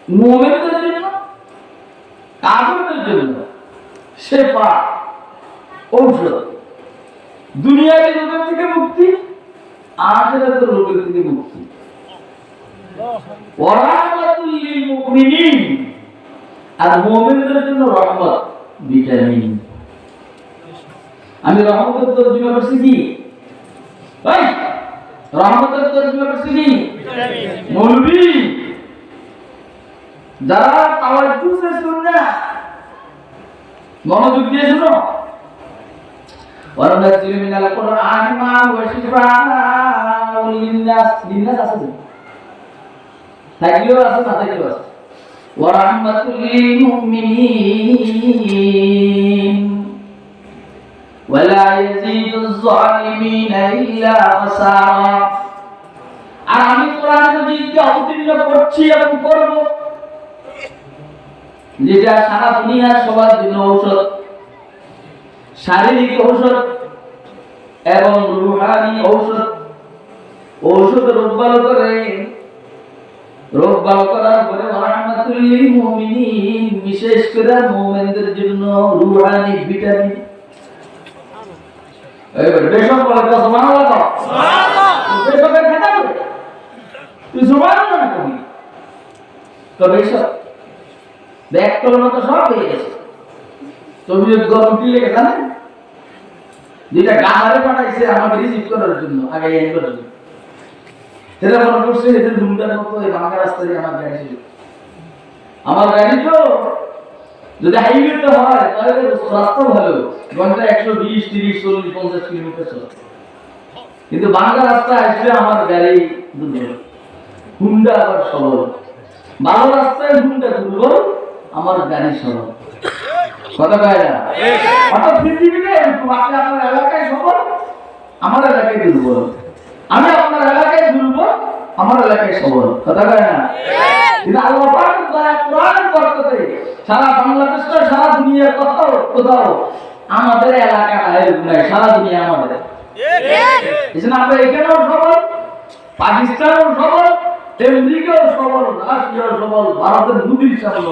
মুমিনদের জন্য, কাফেরদের জন্য শেফা, ঔষধ। দুনিয়ার রোগের থেকে মুক্তি, আখিরাতের রোগের থেকে মুক্তি। ওয়া রাহমাতুল লিল মুমিনিন, আর মুমিনদের জন্য রহমত, ভিটামিন। আমি রহমতের তরজমা করছি কি? ভাই রহমতের তরজমা করছি কি? মৌলভী যারা তাওয়াজ্জু সে শুননা, মনোযোগ দিয়ে শুনো। ওয়ারানাজিল মিনাল কুরআনি মা হুয়া শিফাউল লিন্নাস, লিন্নাস আছে থাকলেও আছে, না থাকলেও আছে। ওয়া রাহমাতুল লিল মুমিনিন ওয়া লা ইয়াজিদুজ যালিমিনা ইল্লা খাসারা। আর আমি কোরআন মাজিদকে অবতীর্ণ করছি এবং করব, যেটা সারা দুনিয়ার সবার জন্য ঔষধ, শারীরিক ঔষধ এবং রূহানি ঔষধ। ঔষধ রোগ ভালো করে, রোগ ভালো করার পরে রাহমাতুল লিল মুমিনিন, বিশেষ করে মুমিনদের জন্য রূহানি ভিটামিন। এইবার বেশক বলে তো সুবহানাল্লাহ, সুবহানাল্লাহ। বেশকের খেতা করে তুই সুবহানাল্লাহ না কবি তো বেশক দেখ তোর মতো সব হয়ে গেছে। সোভিয়েত গরম কি লেগে জানেন, যেটা গাহারে পাঠাইছে আমাকে রিসিভ করার জন্য, আগে এই করার জন্য, সেটা মনে করছে এদের ধুমটার মতো এই বাংলা রাস্তায় আমার গাড়ি ছিল। আমার গাড়ি তো যদি হাইওয়েতে হয় তাহলে রাস্তা ভালো, ঘন্টা 120, 30, 40, 50 কিলোমিটার চলে। কিন্তু বাংলা রাস্তা আসলে আমার গাড়ি দুর্বল, হুন্ডা আবার সবল। ভালো রাস্তায় হুন্ডা দুর্বল, আমার গাড়ি সবল। কথা কয় না? অর্থাৎ পৃথিবীতে আপনি আপনার এলাকায় সবল, আমার এলাকায় দুর্বল। আমি আপনার এলাকায় দুর্বল, আমার এলাকায় সবল। কথা কয় না? কিন্তু আল্লাহ পাক দয়া কোরআন বরকতে সারা বাংলাদেশটা, সারা দুনিয়ার কোথাও কোথাও আমাদের এলাকা নাই, সারা দুনিয়া আমাদের। এজন্য আমরা এখানেও সবল, পাকিস্তানেও সবল, আমেরিকাও সবল, রাশিয়াও সবল, ভারতের মোদির সবল।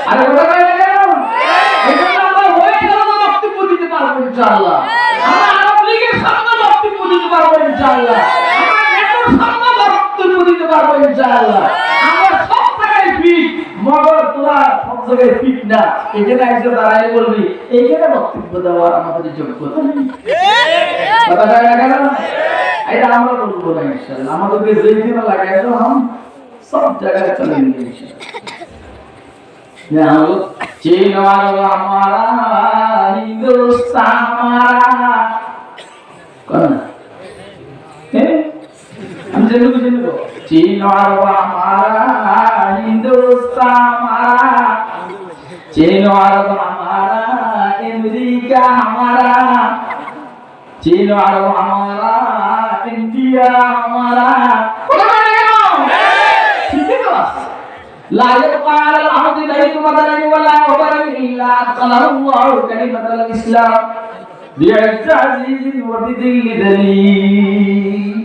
আরে কথা কয় না কেন? এজন্য আমরা হয়ে গেল বক্তব্য দিতে পারবো ইনশাআল্লাহ। আমরা আরব লীগের সামনে বক্তব্য দিতে পারবো ইনশাআল্লাহ। আমরা নেটোর সামনে বক্তব্য দিতে পারবো ইনশাআল্লাহ। আমরা সব জায়গায় ফিট, মগর তোরা সব জায়গায় ফিট না। এখানে এসে দাঁড়াই বলবি এইখানে বক্তব্য দেওয়ার আমাদের যোগ্যতা নেই। কথা কয় না কেন? এটা আমরা বলবো না ইনশাআল্লাহ। আমাদেরকে যেখানে লাগাই তো সব জায়গায় চলে গেলে ইনশাআল্লাহ। चीन वाला हमारा, हिंदुस्तान हमारा। कौन है? हम जरूर जरूर। चीन वाला हमारा, हिंदुस्तान हमारा। चीन वाला हमारा, अमेरिका हमारा। चीन वाला हमारा, इंडिया हमारा। لا يبقى على الأرض بيت مدن ولا عبر إلا أدخله الله كلمة الإسلام بعز عزيز وبذل ذليل।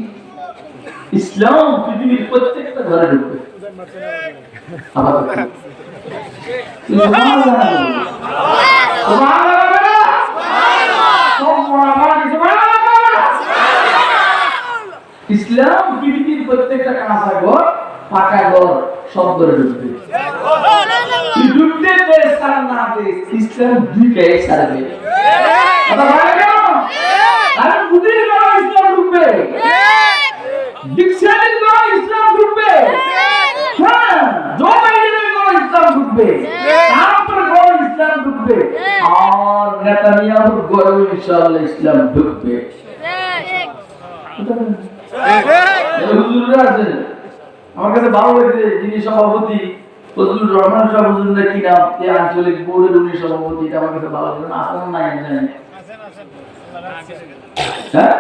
ইসলাম পৃথিবীর প্রত্যেকটা ঘরে ঢুকবে। ইসলাম পৃথিবীর প্রত্যেকটা কাঁচা ঘর, পাকা ঘর সব করে ঢুকবে। ঢুকতে দেশ সারা না দেশ, ইসলাম ঢুকে সারবে। কারণ বুদ্ধির ঘর ইসলাম ঢুকবে, ডিকশনারির ঘর ইসলাম ঢুকবে, হ্যাঁ জো বাইডেনের ঘর ইসলাম ঢুকবে, ট্রাম্পের ঘর ইসলাম ঢুকবে, আর নেতানিয়াহুর ঘরে ইনশাআল্লাহ ইসলাম ঢুকবে। হুজুররা আছেন আমার কাছে ভালো লাগছে, যিনি সভাপতি ফজলুর রহমান সাহেব হুজুর নাকি নাম, এই আঞ্চলিক বোর্ডের উনি সভাপতি, এটা আমার কাছে ভালো লাগছে। আসলে নাই জানেন, হ্যাঁ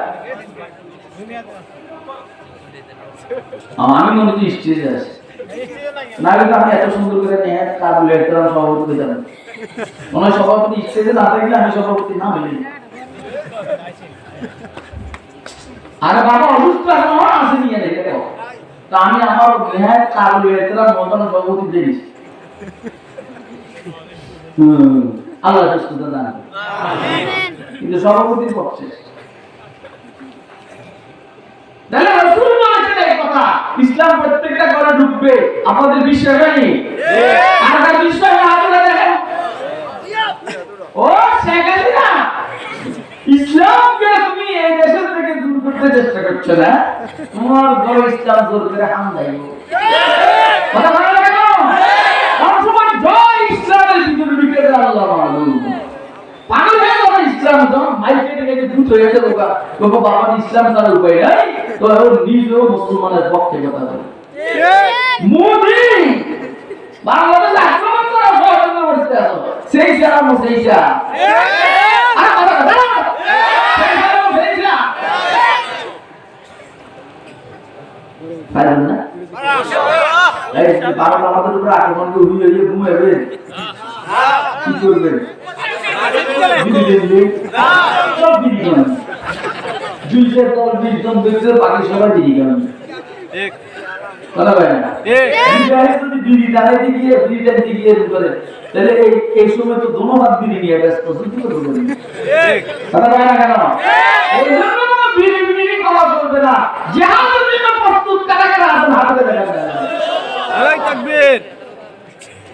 আমি মনে হচ্ছে স্টেজে আছে না, কিন্তু আমি এত সুন্দর করে নিয়ে কাবুল একদম সভাপতি জানেন, মনে হয় সভাপতি স্টেজে না থাকলে আমি সভাপতি না বলি। আরে বাবা অসুস্থ এখন আছে নিয়ে দেখে তো আমি আমার নেহায় কাবুল এতরা মতন সভাপতি দিয়েছি। আল্লাহ সুস্থতা দান করুন। কিন্তু সভাপতির পক্ষে তাহলে রাসূল বলেছেন এই কথা, ইসলাম প্রত্যেকটা ঘরে ঢুকবে। আপনাদের বিশ্বাস নেই? আর তার বিশ্বাস না হলে দেখেন ও শেখ হাসিনা ইসলামকে তুমি এই দেশের থেকে দূর করতে চেষ্টা করছো না, তোমার ঘরে ইসলাম জোর করে হামলাইব। কথা ভালো লাগে না? কোন সময় জয় ইসলামের ভিতরে ঢুকে দেয় আল্লাহ মালুম। পাগল হয়ে যাবে ইসলাম যখন মাইকে থেকে দুধ হয়ে যাবে বাবা বাবা ইসলাম তার উপায় নাই, তো ওর নিজেও মুসলমানের পক্ষে কথা বলে। মোদি বাংলাদেশ আক্রমণ করা সহযোগিতা করতে আসো, সেই সারা সেই পারবেন না? আমাদের উপরে আক্রমণকে উড়িয়ে দিয়ে ঘুমাবেন, কি করবেন? বাকি সবাই বিড়ি কেন কথা বলে না? যদি বিড়ি দাঁড়াইতে গিয়ে বিড়িটা দিকে করে তাহলে এই সময় তো ধন্যবাদ বিড়ি নিয়ে ব্যস্ত কথা বলে না কেন? এই জন্য বিড়ি বিড়ি খাওয়া চলবে না। জিহাদের জন্য প্রস্তুত কারা কারা আছেন হাতে দেখা যায়।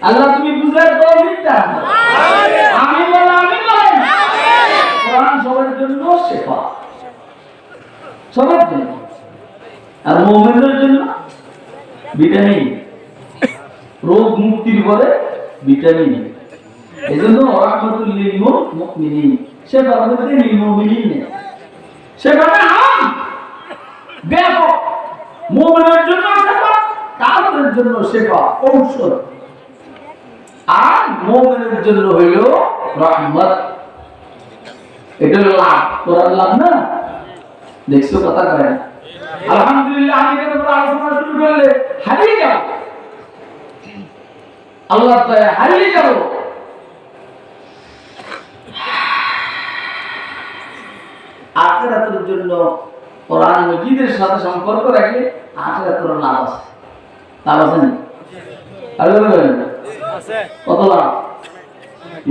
আল্লাহ তুমি বুঝার তৌফিক দাও। আমি বললাম কোরআন সবার জন্য শেফা, সবার জন্য। আর মুমিনদের জন্য ভিটামিন, রোগ মুক্তির পরে ভিটামিন। এজন্য রাহমাতুল লিল মুমিনিন, শেফা আমাদের লিল মুমিনিন, শেফাটা আম ব্যাপক। মুমিনের জন্য শেফা, কাফেরের জন্য শেফা ঔষধ, আর মুমিনের জন্য হইল রহমত। এটা লাভ, কোরআন লাভ না? দেখছো কথা কয়? আলহামদুলিল্লাহ আমি এর উপর আলোচনা শুরু করলে হারিয়ে যাব, আল্লাহ দয়া হারিয়ে যাব। আখিরাতের জন্য কোরআন মাজিদের সাথে সম্পর্ক রাখলে আখিরাতের লাভ আছে। লাভ আছে না? আর বলেন আছে কত লাভ?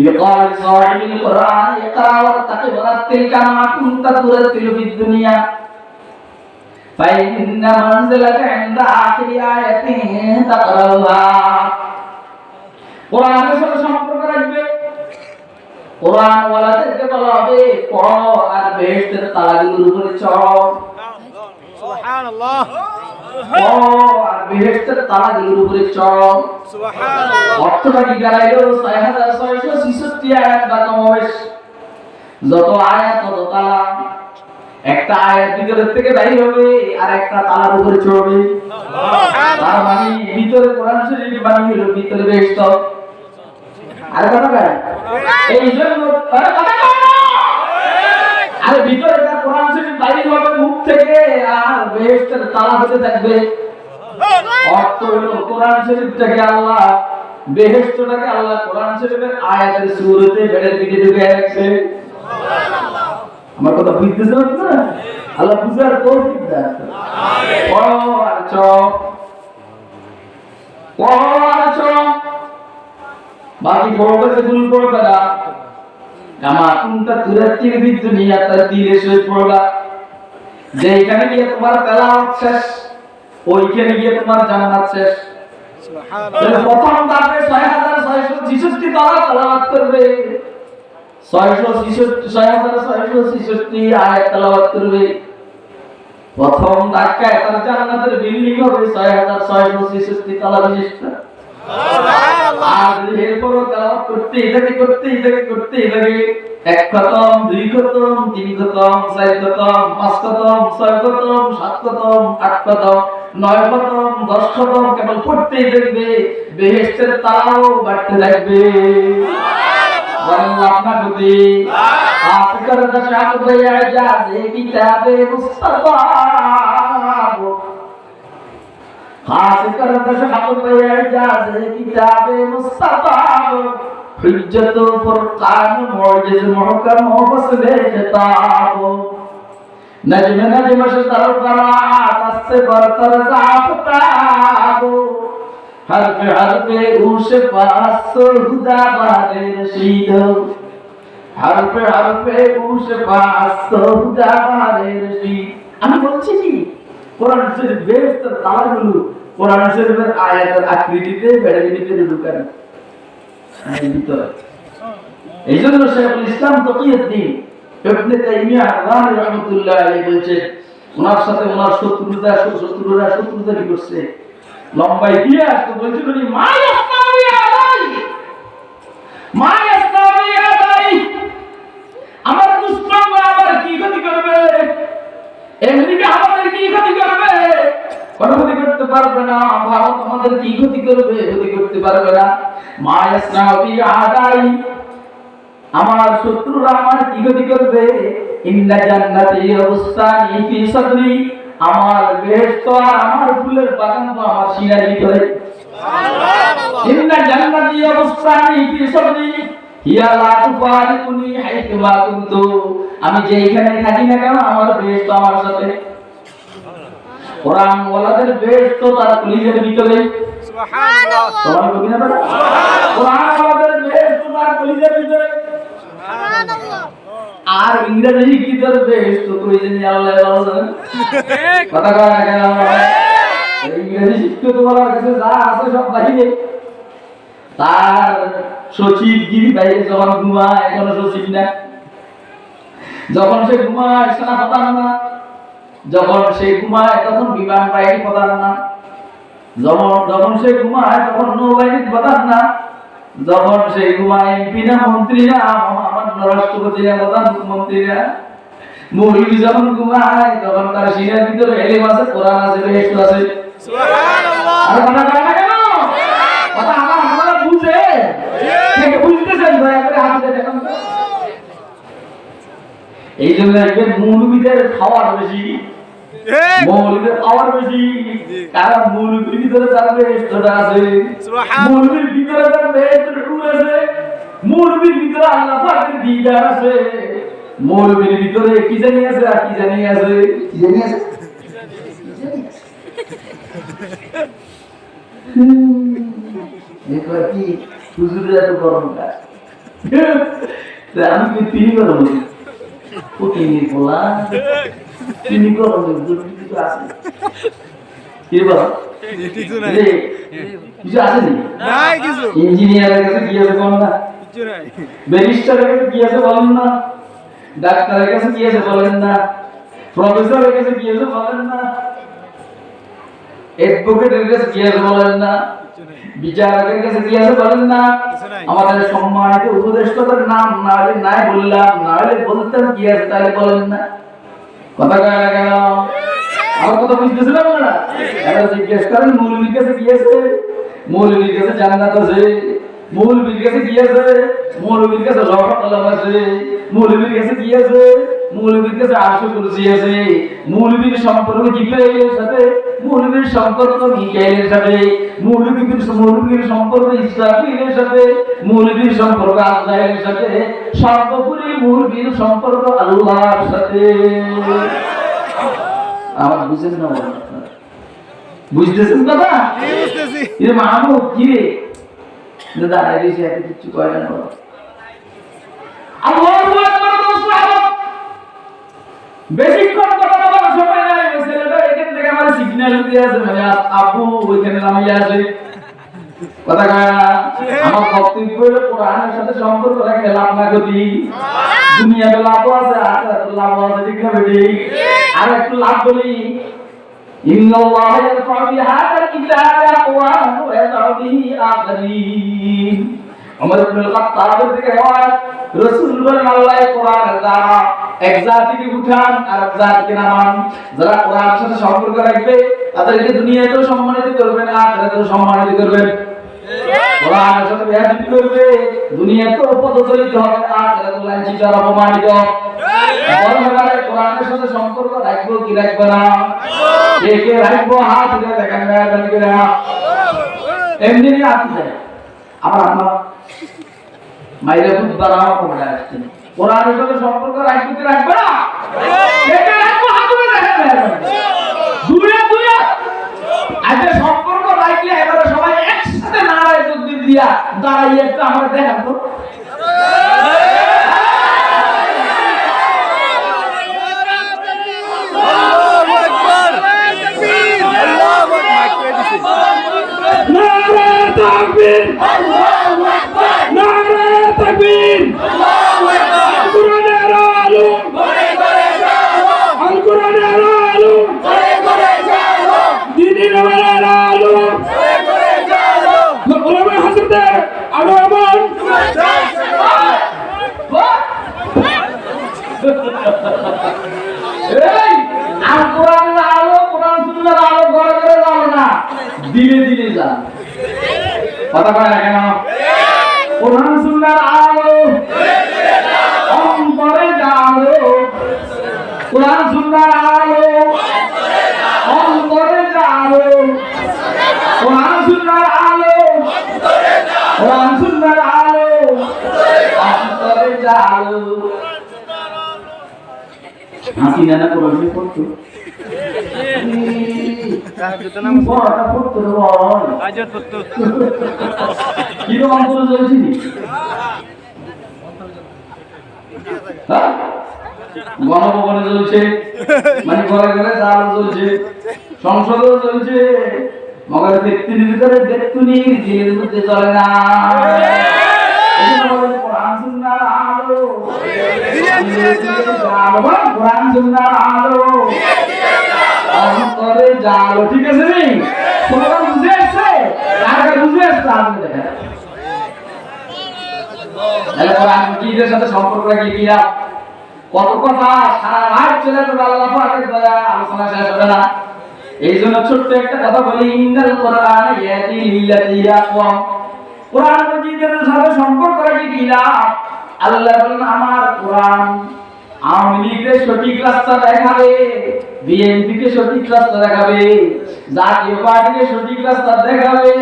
يقال صاحب القرآن اقرأ وارتقي ورتل كما كنت ترتل في الدنيا فإن منزلك عند آخر آية تقرأها। কোরআনের সাথে সম্পর্ক রাখবে, কোরআন ওয়ালাদেরকে বলা হবে পড়ো আর বেহেশতের তালাগুলোর উপরে চড়ো। সুবহানাল্লাহ। আর বেহেশতের তালাগুলোর উপরে চড়ো। সুবহানাল্লাহ। অর্থটা কি দাঁড়াইলো? 6666 আয়াত বা কমবেশ। যত আয়াত তত তালা। একটা আয়াত ভিতরের থেকে বাইরে হবে আর একটা তালার উপরে চড়বে। তার মানে ভিতরে কোরআন শরীফ বাণী হলো ভিতরে বেহেশত। আর কথা কয় এই জন্য আর ভিতরে তার কোরআন শরীফ বাইরে হবে মুখ থেকে আর বেহেশতের তালা হতে থাকবে। অর্থ হলো কোরআন শরীফটাকে আল্লাহ, বেহেশতটাকে আল্লাহ কোরআন শরীফের আয়াতের সূরাতে বেড়ে পিঠে ঢুকে রাখছে। সুবহানাল্লাহ। আমার কথা বুঝতেছেন না? আল্লাহ বুঝার তৌফিক দান করুন। আমিন। পড়ো আর চোখ, পড়ো আর চোখ, বাকি পড়বে সেগুলো পড়বে না। কামা কুনতা তুরাতিল বিদ দুনিয়া তারতিলে সই পড়বা। যেখানে গিয়ে তোমার তেলাওয়াত শেষ, ওইখানে গিয়ে তোমার জান্নাত শেষ। সুবহানাল্লাহ। প্রথম ধাপে 6666 তারা তেলাওয়াত করবে, 6666 আয়াত তেলাওয়াত করবে। প্রথম ধাক্কায় তার জান্নাতের বিল্ডিং হবে 6666 তলা বিশিষ্ট। সুবহানাল্লাহ। আর এরপরও তেলাওয়াত করতেই থাকে। এক খতম, দুই খতম, তিন খতম, চার খতম, পাঁচ খতম, ছয় খতম, সাত খতম, আট খতম, 9 খতম, 10 খতম, কেবল পড়তেই থাকবে। বেহেশতের তালাও বাড়তে থাকবে। সুবহানাল্লাহ। আপনার প্রতি আফকার দশাত বেয়াজাজে কিতাবে মুস্তাফা, খাসকর দশাত বেয়াজাজে কিতাবে মুস্তাফা, হুজ্জত ফুরকান মুজিজ মুহকাম ফসলে কিতাব। नज्म नज्म शतर क़राअत से बरतर ज़ाफ़ताबो हर्फ हर्फ ऊश पास हुदा बारे रशीद हर्फ हर्फ ऊश पास हुदा बारे रशीद আমি বলছি কি কোরআন শরীফ বেহেশতের তারগুলো কোরআন শরীফের আয়াতের আকৃতিতে বেড়ে ভিতরে ঢুকানো এই ভিতরে এইজন্য শেখুল ইসলাম তকিয়ুদ্দিন ইবনে তাইমিয়া আল-হারানি রাহমাতুল্লাহ আলাইহি বলেছেন ওনার সাথে ওনার শত্রুরা কি করছে লম্বা ইতিহাস তো বলছিল উনি মায়াস্তাবি আমার দুশমনরা আবার কি ক্ষতি করবে আমেরিকা আমাদের কি ক্ষতি করবে কোনো ক্ষতি করতে পারবে না ভারত আমাদের কি ক্ষতি করতে পারবে না মায়াস্তাবি আদাই আমার শত্রুরা আমার কি ক্ষতি করবে ইন্না জান্নাতি ওয়াসতানি ফি সাদরি আমার বেহেশত আর আমার ফুলের বাগান তো আমার সিনার ভিতরে সুবহানাল্লাহ ইন্না জান্নাতি ওয়াসতানি ফি সাদরি হিয়া লা তুফারিকুনি হাইতুমা কুনতু আমি যেখানে থাকি না কেন আমার বেহেশত আমার সাথে কোরআন ওয়ালাদের বেহেশত তার কলিজার ভিতরে সুবহানাল্লাহ তোমার কি না বলা কোরআন ওয়ালাদের বেহেশত তার কলিজার ভিতরে আর ইংরেজি কি তোর বেহেশত কই জানি আল্লাহ ভালো জানেন কথা কয় না কেন ইংরেজি শিখতে তোমার কাছে যা আছে সব বাইরে তার সচিব গিরি বাইরে যখন ঘুমায় এখনো সচিব না যখন সে ঘুমায় সেনা প্রধান না যখন সে ঘুমায় তখন বিমান বাহিনী প্রধান না যখন সে ঘুমায় তখন নৌবাহিনীর প্রধান না যখন সে ঘুমায় এমপি না মন্ত্রী না রাষ্ট্রপতি না প্রধানমন্ত্রী না মৌলবি যখন ঘুমায় তখন তার সিনার ভিতরে এলেম আছে কোরআন আছে বেহেশত আছে সুবহানাল্লাহ আর কথা কয় না কেন কথা আমরা বুঝে ঠিক বুঝতেছেন দয়া করে হাত দিয়ে দেখুন এই জন্য একবার মৌলবিদের খাওয়ার বেশি মৌলবীদের পাওয়ার বেশি কারণ মৌলবীর ভিতরে তার বেহেশতটা আছে সুবহানাল্লাহ মৌলবীর ভিতরে তার বেহেশতের রূপ আছে মৌলবীর ভিতরে আল্লাহ পাকের দিদার আছে মৌলবীর ভিতরে কি জানি আছে একবার কি হুজুররা তো গরম কাজ আমি কি তিনি গরম ও তিনি বলা তিনি গরম কিছু আছে কি বল কিছু নাই কিছু আছে নাই কিছু ইঞ্জিনিয়ারের কাছে কি আছে বল না কিছু নাই ব্যারিস্টারের কাছে কি আছে বলেন না ডাক্তারের কাছে কি আছে বলেন না প্রফেসরের কাছে কি আছে বলেন না অ্যাডভোকেটের কাছে কি আছে বলেন না বিচারকের কাছে কি আছে বলেন না আমাদের সম্মানিত উপদেষ্টাদের নাম না হলে নাই বললাম না হলে বলতেন কি আছে তাহলে বলেন না কথা কয় না কেন আমার কথা বুঝতেছেন আপনারা এটা জিজ্ঞেস করেন মৌলবীর কাছে কি আছে মৌলবীর কাছে জান্নাত আছে মৌলবীর কাছে কি আছে মৌলবীর কাছে লওহ আছে মৌলবীর কাছে কি আছে মৌলবীর কাছে আরশ কুরসি আছে মৌলবীর সম্পর্ক জিবরাইলের সাথে মৌলবীর সম্পর্ক মিকাইলের সাথে মৌলবীর সম্পর্ক ইসরাফিলের সাথে মৌলবীর সম্পর্ক আজরাইলের সাথে সর্বোপরি মৌলবীর সম্পর্ক আল্লাহর সাথে আমার বুঝেন না বুঝতেছেন কথা বুঝতেছি এ মাহমুদ কি রে দাদা এই যে এত কিছু কয় না আল্লাহু আকবার সুবহানাল্লাহ বেশিক্ষণ কথা বলার সময় নাই ওই ছেলেটা এখান থেকে আমার সিগন্যাল দিয়ে আছে মানে আপু ওইখানে নামিয়ে আছে কথা কয় না আমার বক্তব্য হলো কোরআনের সাথে সম্পর্ক রাখলে লাভ না ক্ষতি দুনিয়াতে লাভ আছে আখিরাতে লাভ আছে ঠিক না বেটি আর একটু লাভ বলি ইন্নাল্লাহ ইয়ারফা বিহাদাল কিতাব আকওয়াম ওয়া ইয়াযউ বিহি আখারিন ওমর ইবনে খাত্তাবের থেকে riwayat রাসূল বলেন আল্লাহ কোরআনের দ্বারা এক জাতিকে উঠান আর এক জাতিকে নামান যারা কোরআনের সাথে সম্পর্ক রাখবে তাদেরকে দুনিয়াতেও সম্মানিত করবেন আখিরাতেও সম্মানিত করবেন কোরআনের সাথে বেয়াদবি করবে দুনিয়াতেও পদদলিত হবে আখিরাতেও লাঞ্ছিত আর অপমানিত বলবারে কোরআনের সাথে সম্পর্ক রাখবো কি রাখবো না কে রাখবো হাত দিয়ে দেখেন মেহরবানি করে এমনি হাত দেয় আবার আপনার মাইরে বুধবার আমার কোরআনের সাথে সম্পর্ক রাখবো কি রাখবো না কে রাখবো দূরে দূরে আজকে সম্পর্ক রাখলে এবারে সবাই একসাথে নারায় তকবীর দিয়া দাঁড়াইয়ে একটু আমরা দেখান তো। নারায়ে তাকবীর, আল্লাহু আকবার, নারায়ে তাকবীর, আল্লাহু আকবার, কুরআনের আলো ঘরে ঘরে জ্বালো, আল কুরআনের আলো ঘরে ঘরে জ্বালো, দ্বীনের আলো ঘরে ঘরে জ্বালো, ওলামা হাজরতের আগমন এই আল কুরআনের আলো, কুরআন সুন্নাহর আলো ঘরে ঘরে জ্বালো না, দিলে দিলে জ্বালো। কথা কয় না কেন? কোরআন সুন্নাহর আলো অন্তরে জ্বালো, কোরআন সুন্নাহর আলো অন্তরে জ্বালো, কোরআন সুন্নাহর আলো, কোরআন সুন্নাহর আলো অন্তরে জ্বালো। হাসি না কোরআনে পড়তো পড়াটা পড়তো কিরকম অন্তরে জ্বলছি গণভবনে জ্বলছে, মানে ঘরে ঘরে জাল জ্বলছে, সংসদেও জ্বলছে, মগর ব্যক্তির ভিতরে ব্যক্তির জেলের মধ্যে জ্বলে না। কোরআন সুন্নাহর আলো, কোরআন সুন্নাহর আলো অন্তরে জ্বালো। ঠিক আছে নি? তোমরা বুঝে আসছে? কারা বুঝে আসছে? আপনি দেখেন কোরআন কিদের সাথে সম্পর্ক রাখি কিরা কত কথা সারা রাত চলে যাবে, আল্লাহ পাকের দয়া আলোচনা শেষ হবে না। এই জন্য ছোট্ট একটা কথা বলি, ইন্নাল কোরআন ইয়াহদি লিল্লাতি হিয়া আকওয়াম। কোরআন মাজিদের সাথে সম্পর্ক রাখি কিরা আল্লাহ বলেন আমার কোরআন আওয়ামী লীগের সঠিক রাস্তা দেখাবে, বিএনপিকে সঠিক রাস্তা দেখাবে, জাতীয় পার্টিকে সঠিক রাস্তা দেখাবে,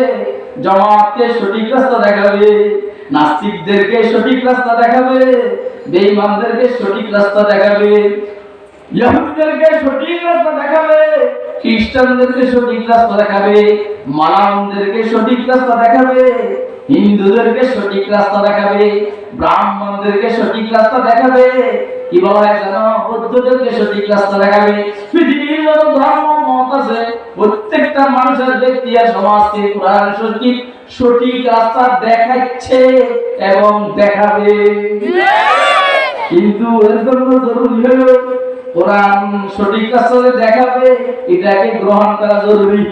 জামায়াতকে সঠিক রাস্তা দেখাবে, নাস্তিকদেরকে সঠিক রাস্তা দেখাবে, বেঈমানদেরকে সঠিক রাস্তা দেখাবে, ইহুদিদেরকে সঠিক রাস্তা দেখাবে, খ্রিস্টানদেরকে সঠিক রাস্তা দেখাবে, মালামদেরকে সঠিক রাস্তা দেখাবে, হিন্দুদেরকে সঠিক রাস্তা দেখাবে, ব্রাহ্মণদেরকে সঠিক রাস্তা দেখাবে, কি বলা হয় জানো, বৌদ্ধদেরকে সঠিক রাস্তা দেখাবে। পৃথিবীর যত ধর্ম মত আছে প্রত্যেকটা মানুষের ব্যক্তি আর সমাজকে কোরআন সঠিক সঠিক রাস্তা দেখাচ্ছে এবং দেখাবে। কিন্তু এর জন্য জরুরি হলো কোরআন সঠিক রাস্তা দেখাবে, এটাকে গ্রহণ করা জরুরি।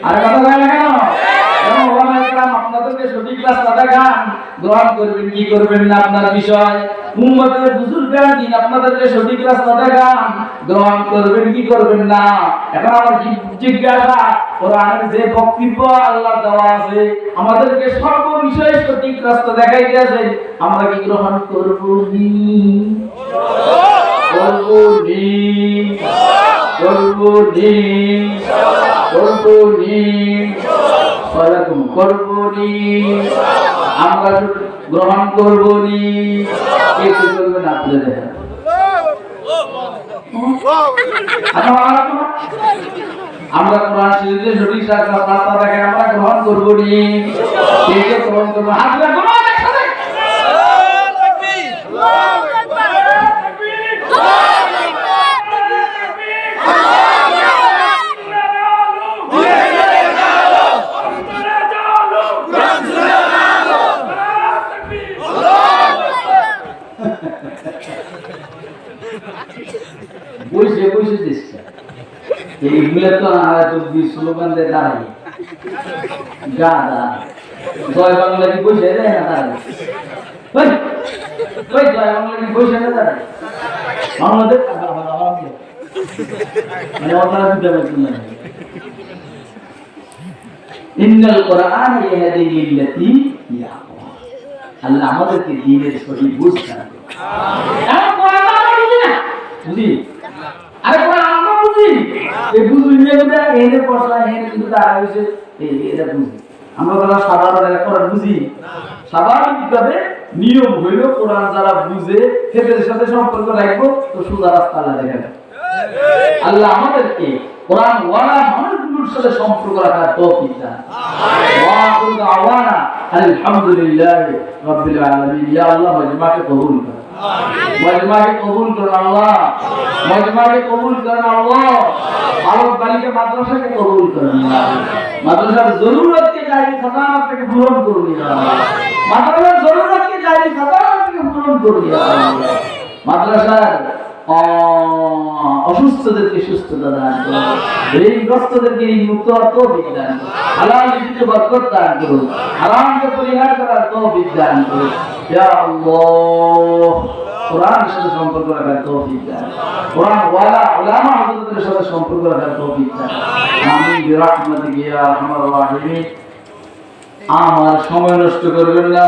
আর কথা বলে না কেন? আপনাদেরকে সঠিক রাস্তা দেখান, গ্রহণ করবেন কি করবেন না আপনার বিষয়। উম্মতের বুজুর্গরা দিন আপনাদেরকে সঠিক রাস্তা দেখান, গ্রহণ করবেন কি করবেন না। এখন আমার জিজ্ঞাসা, কোরআনের যে বক্তব্য আল্লাহ দেওয়া আছে আমাদেরকে সর্ব বিষয়ে সঠিক রাস্তা দেখাইতে আছে, আমরা কি গ্রহণ করব নি? করব নি? করব নি? করব নি? করব নি? আমরা গ্রহণ করব নি? কে করবেন আপনাদের? আমরা কোরআন শরীফের সঠিক রাস্তা দেখে আমরা গ্রহণ করব নি? কে কে গ্রহণ করব? হাত রাখো না একসাথে। বসে বসে চেষ্টা এইগুলো তো স্লোগান দেয় দাঁড়াই গাদা জয় বাংলা কি বসে দেয় না দাঁড়াই, জয় বাংলা কি বসে না দাঁড়াই আমাদের মানে আপনারা বুঝতে পারছেন না। ইন্নাল কোরআন ইয়াহদি লিল্লাতি হিয়া আকওয়াম। আল্লাহ আমাদেরকে দ্বীনের সঠিক বুঝতে হবে। আর কোরআন আমরা বুঝি না, বুঝি? আরে কোরআন আমরা বুঝি, এই বুঝি নিয়ে আমরা এনে পড়া এনে কিন্তু আর হইছে এটা বুঝি। আমরা যারা সাধারণ কোরআন বুঝি না, স্বাভাবিকভাবে নিয়ম হইল কোরআন যারা বুঝে এদের সাথে সম্পর্ক রাখবো তো সোজা রাস্তা আল্লাহ দেখাবে। আল্লাহ আমাদেরকে কোরআন ওয়ালা মানুষগুলোর সাথে সম্পর্ক রাখার তৌফিক দান। ওয়া আখিরু দাওয়ানা আলহামদুলিল্লাহি রাব্বিল আলামিন। ইয়া আল্লাহ মজমাকে কবুল করুন, মজমাকে কবুল করুন আল্লাহ, মজমাকে কবুল করুন আল্লাহ। আলোক বালিকা মাদ্রাসাকে কবুল করুন আল্লাহ। মাদ্রাসার জরুরতকে জায়গা খাতানা থেকে পূরণ করুন ইয়া আল্লাহ। মাদ্রাসার জরুরতকে জায়গা খাতানা থেকে পূরণ করুন ইয়া আল্লাহ। মাদ্রাসার অসুস্থদেরকে সুস্থতা দান করুন, ঋণগ্রস্তদেরকে ঋণমুক্ত হওয়ার তৌফিক দান করুন, হালাল রিজিকে বরকত দান করুন, হারামকে পরিহার করার তৌফিক দান করুন ইয়া আল্লাহ। কোরআনের সাথে সম্পর্ক রাখার তৌফিক দান, কোরআন ওয়ালা উলামা হযরতের সাথে সম্পর্ক রাখার তৌফিক দান। আমিন বিরাহমাতিকা ইয়া আরহামার রাহিমিন। আমার সময় নষ্ট করবেন না।